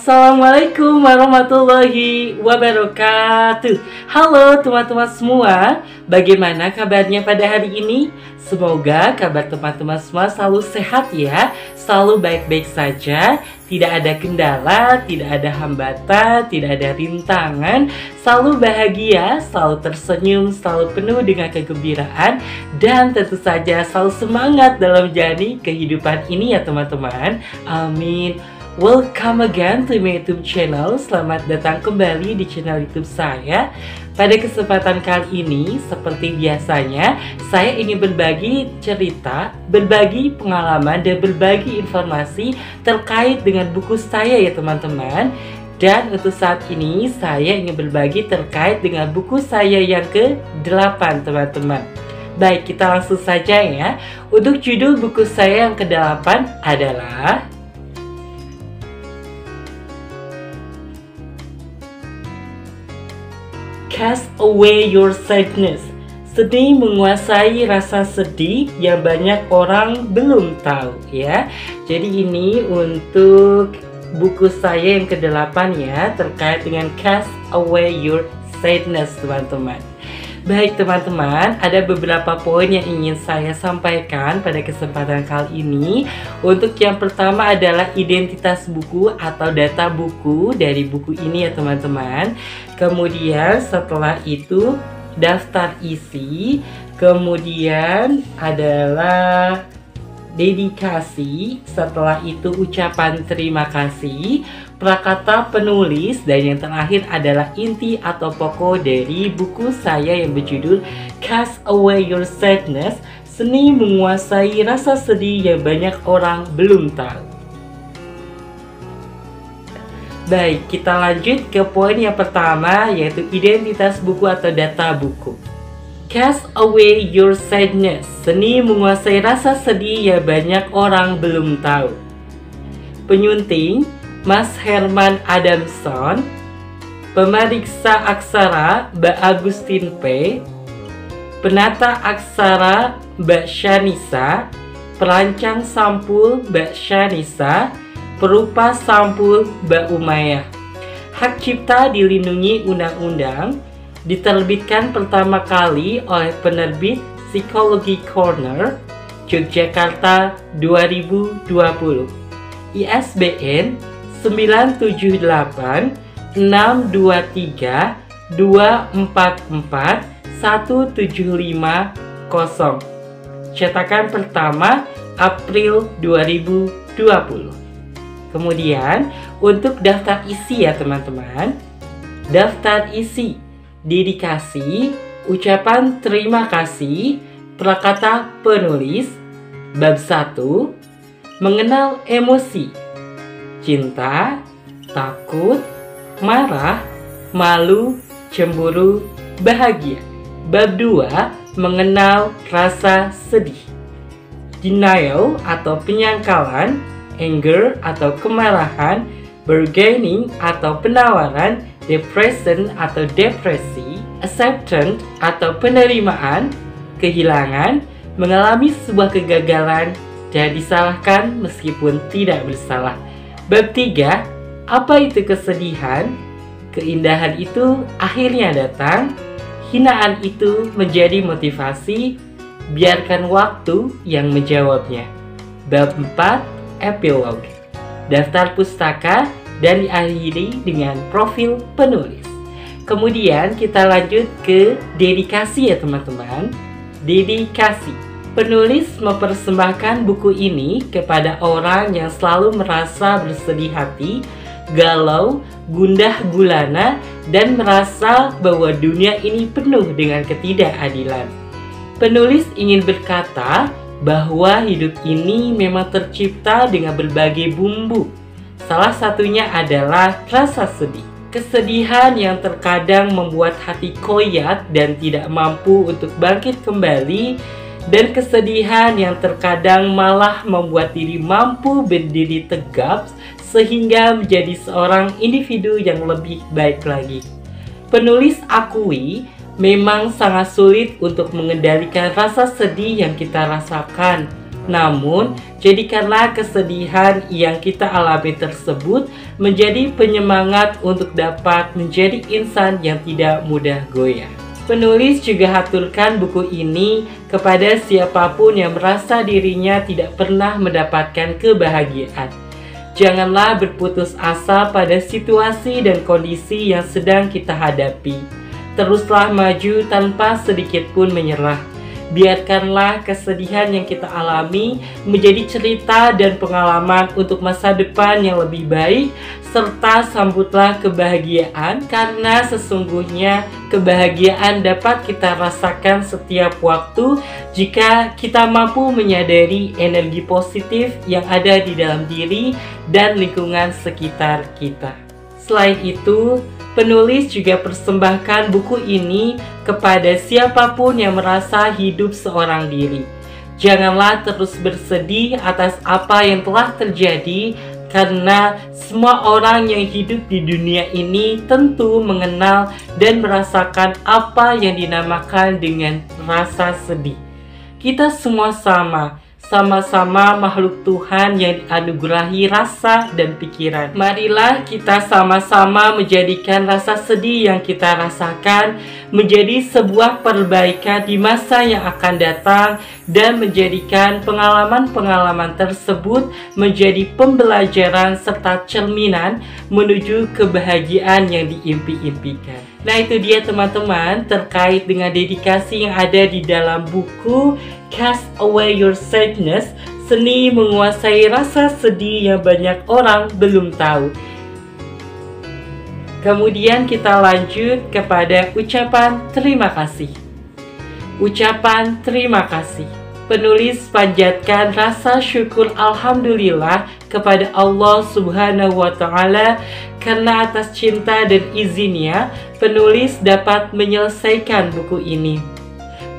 Assalamualaikum warahmatullahi wabarakatuh. Halo teman-teman semua, bagaimana kabarnya pada hari ini? Semoga kabar teman-teman semua selalu sehat ya, selalu baik-baik saja, tidak ada kendala, tidak ada hambatan, tidak ada rintangan, selalu bahagia, selalu tersenyum, selalu penuh dengan kegembiraan, dan tentu saja selalu semangat dalam menjalani kehidupan ini ya teman-teman. Amin. Welcome again to my YouTube channel. Selamat datang kembali di channel YouTube saya. Pada kesempatan kali ini, seperti biasanya, saya ingin berbagi cerita, berbagi pengalaman, dan berbagi informasi terkait dengan buku saya ya teman-teman. Dan untuk saat ini, saya ingin berbagi terkait dengan buku saya yang ke-8 teman-teman. Baik, kita langsung saja ya. Untuk judul buku saya yang ke-8 adalah Cast Away Your Sadness. Sedih menguasai rasa sedih yang banyak orang belum tahu ya. Jadi ini untuk buku saya yang ke-8 ya, terkait dengan Cast Away Your Sadness teman-teman. Baik teman-teman, ada beberapa poin yang ingin saya sampaikan pada kesempatan kali ini. Untuk yang pertama adalah identitas buku atau data buku dari buku ini ya teman-teman. Kemudian setelah itu daftar isi. Kemudian adalah dedikasi. Setelah itu ucapan terima kasih, prakata penulis, dan yang terakhir adalah inti atau pokok dari buku saya yang berjudul Cast Away Your Sadness, Seni Menguasai Rasa Sedih Yang Banyak Orang Belum Tahu. Baik, kita lanjut ke poin yang pertama, yaitu identitas buku atau data buku. Cast Away Your Sadness, Seni Menguasai Rasa Sedih Yang Banyak Orang Belum Tahu. Penyunting Mas Herman Adamson. Pemeriksa aksara Mbak Agustin P. Penata aksara Mbak Syanisa. Perancang sampul Mbak Syanisa. Perupa sampul Mbak Umayyah. Hak cipta dilindungi undang-undang. Diterbitkan pertama kali oleh penerbit Psikologi Corner, Yogyakarta 2020. ISBN 978 623 244 1750. Cetakan pertama April 2020. Kemudian untuk daftar isi ya teman-teman. Daftar isi, dedikasi, ucapan terima kasih, prakata penulis, bab 1, mengenal emosi, cinta, takut, marah, malu, cemburu, bahagia. Bab 2, mengenal rasa sedih, denial atau penyangkalan, anger atau kemarahan, bargaining atau penawaran, depression atau depresi, acceptance atau penerimaan, kehilangan, mengalami sebuah kegagalan, dan disalahkan meskipun tidak bersalah. Bab 3, apa itu kesedihan? Keindahan itu akhirnya datang, hinaan itu menjadi motivasi, biarkan waktu yang menjawabnya. Bab 4, epilog, daftar pustaka, dan diakhiri dengan profil penulis. Kemudian kita lanjut ke dedikasi ya teman-teman. Dedikasi. Penulis mempersembahkan buku ini kepada orang yang selalu merasa bersedih hati, galau, gundah gulana, dan merasa bahwa dunia ini penuh dengan ketidakadilan. Penulis ingin berkata bahwa hidup ini memang tercipta dengan berbagai bumbu. Salah satunya adalah rasa sedih. Kesedihan yang terkadang membuat hati koyak dan tidak mampu untuk bangkit kembali, dan kesedihan yang terkadang malah membuat diri mampu berdiri tegap sehingga menjadi seorang individu yang lebih baik lagi. Penulis akui memang sangat sulit untuk mengendalikan rasa sedih yang kita rasakan. Namun, jadikanlah kesedihan yang kita alami tersebut menjadi penyemangat untuk dapat menjadi insan yang tidak mudah goyah. Penulis juga haturkan buku ini kepada siapapun yang merasa dirinya tidak pernah mendapatkan kebahagiaan. Janganlah berputus asa pada situasi dan kondisi yang sedang kita hadapi. Teruslah maju tanpa sedikit pun menyerah. Biarkanlah kesedihan yang kita alami menjadi cerita dan pengalaman untuk masa depan yang lebih baik, serta sambutlah kebahagiaan, karena sesungguhnya kebahagiaan dapat kita rasakan setiap waktu jika kita mampu menyadari energi positif yang ada di dalam diri dan lingkungan sekitar kita. Selain itu, penulis juga persembahkan buku ini kepada siapapun yang merasa hidup seorang diri. Janganlah terus bersedih atas apa yang telah terjadi, karena semua orang yang hidup di dunia ini tentu mengenal dan merasakan apa yang dinamakan dengan rasa sedih. Kita semua sama-sama makhluk Tuhan yang dianugerahi rasa dan pikiran. Marilah kita sama-sama menjadikan rasa sedih yang kita rasakan menjadi sebuah perbaikan di masa yang akan datang, dan menjadikan pengalaman-pengalaman tersebut menjadi pembelajaran serta cerminan menuju kebahagiaan yang diimpi-impikan. Nah, itu dia teman-teman terkait dengan dedikasi yang ada di dalam buku Cast Away Your Sadness, Seni Menguasai Rasa Sedih yang banyak orang belum tahu. Kemudian kita lanjut kepada ucapan terima kasih. Ucapan terima kasih. Penulis panjatkan rasa syukur alhamdulillah kepada Allah Subhanahu wa Ta'ala karena atas cinta dan izinnya penulis dapat menyelesaikan buku ini.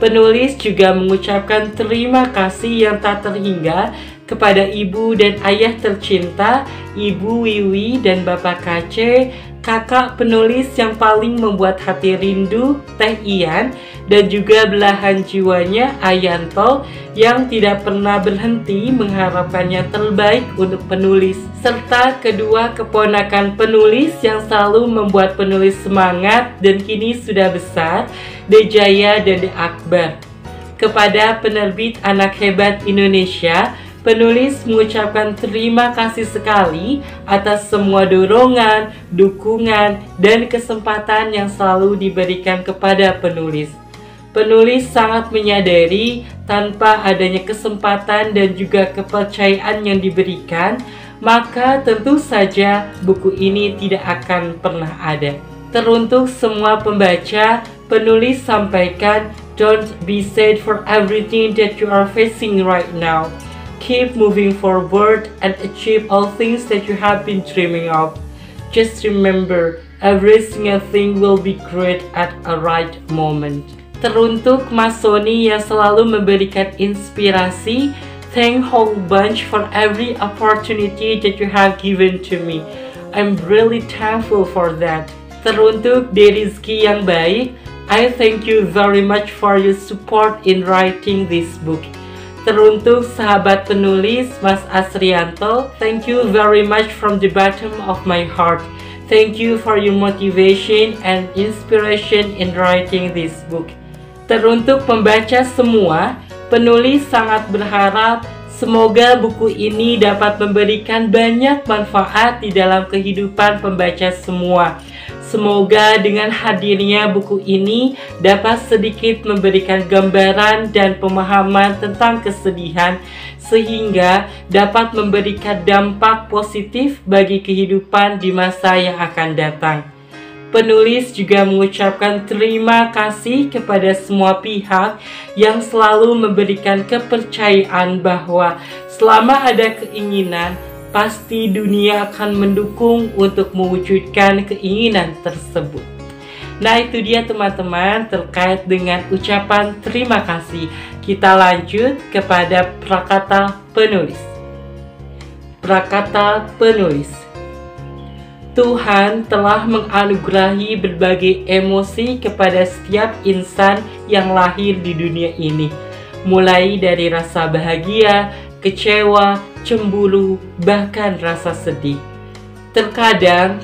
Penulis juga mengucapkan terima kasih yang tak terhingga kepada ibu dan ayah tercinta, Ibu Wiwi dan Bapak Kace, kakak penulis yang paling membuat hati rindu, Teh Ian, dan juga belahan jiwanya, Ayanto, yang tidak pernah berhenti mengharapkannya terbaik untuk penulis, serta kedua keponakan penulis yang selalu membuat penulis semangat dan kini sudah besar, Dejaya dan De Akbar. Kepada penerbit Anak Hebat Indonesia, penulis mengucapkan terima kasih sekali atas semua dorongan, dukungan, dan kesempatan yang selalu diberikan kepada penulis. Penulis sangat menyadari tanpa adanya kesempatan dan juga kepercayaan yang diberikan, maka tentu saja buku ini tidak akan pernah ada. Teruntuk semua pembaca, penulis sampaikan, don't be sad for everything that you are facing right now. Keep moving forward and achieve all things that you have been dreaming of. Just remember, every single thing will be great at a right moment. Teruntuk Mas Sony yang selalu memberikan inspirasi, thank whole bunch for every opportunity that you have given to me. I'm really thankful for that. Teruntuk Derizki yang baik, I thank you very much for your support in writing this book. Teruntuk sahabat penulis Mas Asrianto, thank you very much from the bottom of my heart. Thank you for your motivation and inspiration in writing this book. Teruntuk pembaca semua, penulis sangat berharap semoga buku ini dapat memberikan banyak manfaat di dalam kehidupan pembaca semua. Semoga dengan hadirnya buku ini dapat sedikit memberikan gambaran dan pemahaman tentang kesedihan, sehingga dapat memberikan dampak positif bagi kehidupan di masa yang akan datang. Penulis juga mengucapkan terima kasih kepada semua pihak yang selalu memberikan kepercayaan bahwa selama ada keinginan, pasti dunia akan mendukung untuk mewujudkan keinginan tersebut. Nah, itu dia teman-teman terkait dengan ucapan terima kasih. Kita lanjut kepada prakata penulis. Prakata penulis. Tuhan telah menganugerahi berbagai emosi kepada setiap insan yang lahir di dunia ini. mulai dari rasa bahagia, kecewa, cemburu, bahkan rasa sedih. Terkadang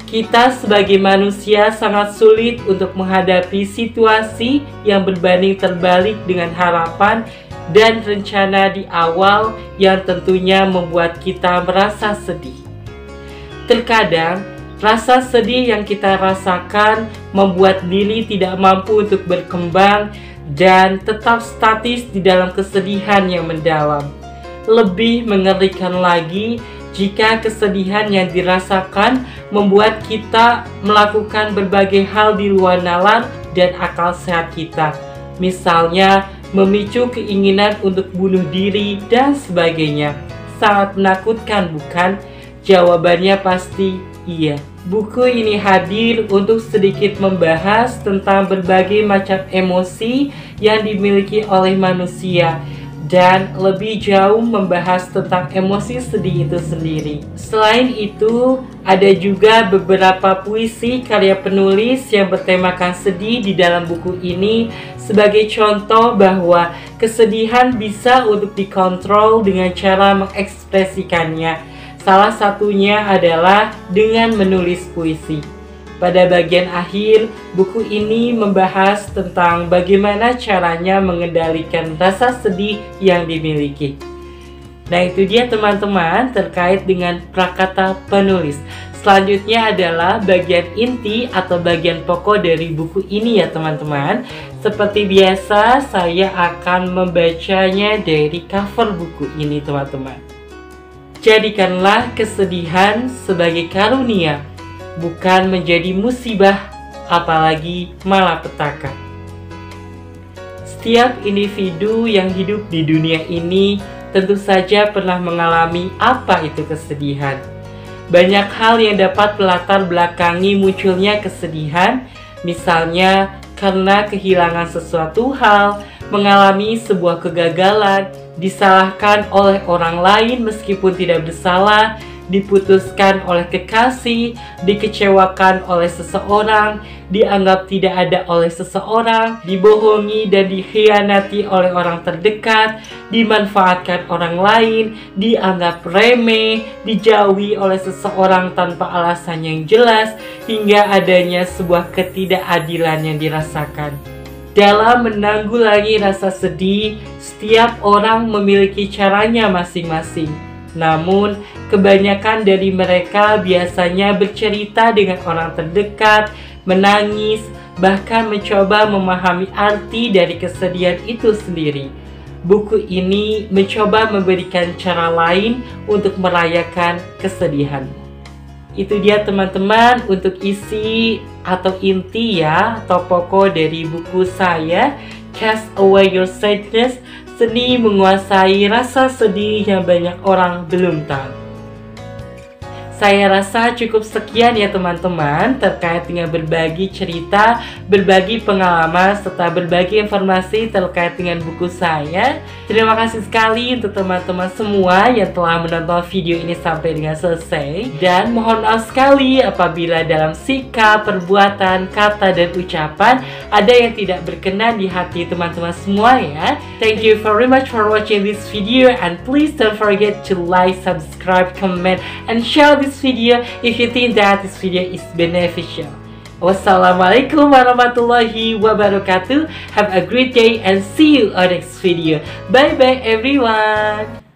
kita sebagai manusia sangat sulit untuk menghadapi situasi yang berbanding terbalik dengan harapan dan rencana di awal yang tentunya membuat kita merasa sedih. Terkadang rasa sedih yang kita rasakan membuat diri tidak mampu untuk berkembang dan tetap statis di dalam kesedihan yang mendalam. Lebih mengerikan lagi jika kesedihan yang dirasakan membuat kita melakukan berbagai hal di luar nalar dan akal sehat kita. Misalnya, memicu keinginan untuk bunuh diri dan sebagainya. Sangat menakutkan, bukan? Jawabannya pasti iya. Buku ini hadir untuk sedikit membahas tentang berbagai macam emosi yang dimiliki oleh manusia dan lebih jauh membahas tentang emosi sedih itu sendiri. Selain itu, ada juga beberapa puisi karya penulis yang bertemakan sedih di dalam buku ini sebagai contoh bahwa kesedihan bisa untuk dikontrol dengan cara mengekspresikannya. Salah satunya adalah dengan menulis puisi. Pada bagian akhir, buku ini membahas tentang bagaimana caranya mengendalikan rasa sedih yang dimiliki. Nah, itu dia teman-teman terkait dengan prakata penulis. Selanjutnya adalah bagian inti atau bagian pokok dari buku ini ya teman-teman. Seperti biasa, saya akan membacanya dari cover buku ini teman-teman. Jadikanlah kesedihan sebagai karunia, bukan menjadi musibah, apalagi malapetaka. Setiap individu yang hidup di dunia ini tentu saja pernah mengalami apa itu kesedihan. Banyak hal yang dapat melatar belakangi munculnya kesedihan, misalnya karena kehilangan sesuatu hal, mengalami sebuah kegagalan, disalahkan oleh orang lain meskipun tidak bersalah, diputuskan oleh kekasih, dikecewakan oleh seseorang, dianggap tidak ada oleh seseorang, dibohongi dan dikhianati oleh orang terdekat, dimanfaatkan orang lain, dianggap remeh, dijauhi oleh seseorang tanpa alasan yang jelas, hingga adanya sebuah ketidakadilan yang dirasakan. Dalam menanggulangi rasa sedih, setiap orang memiliki caranya masing-masing. Namun, kebanyakan dari mereka biasanya bercerita dengan orang terdekat, menangis, bahkan mencoba memahami arti dari kesedihan itu sendiri. Buku ini mencoba memberikan cara lain untuk merayakan kesedihan. Itu dia teman-teman untuk isi atau inti ya atau pokok dari buku saya, Cast Away Your Sadness, seni menguasai rasa sedih yang banyak orang belum tahu. Saya rasa cukup sekian ya teman-teman terkait dengan berbagi cerita, berbagi pengalaman, serta berbagi informasi terkait dengan buku saya. Terima kasih sekali untuk teman-teman semua yang telah menonton video ini sampai dengan selesai. Dan mohon maaf sekali apabila dalam sikap, perbuatan, kata, dan ucapan ada yang tidak berkenan di hati teman-teman semua ya. Thank you very much for watching this video, and please don't forget to like, subscribe, comment, and share this video if you think that this video is beneficial. Wassalamualaikum warahmatullahi wabarakatuh. Have a great day and see you on next video. Bye bye everyone.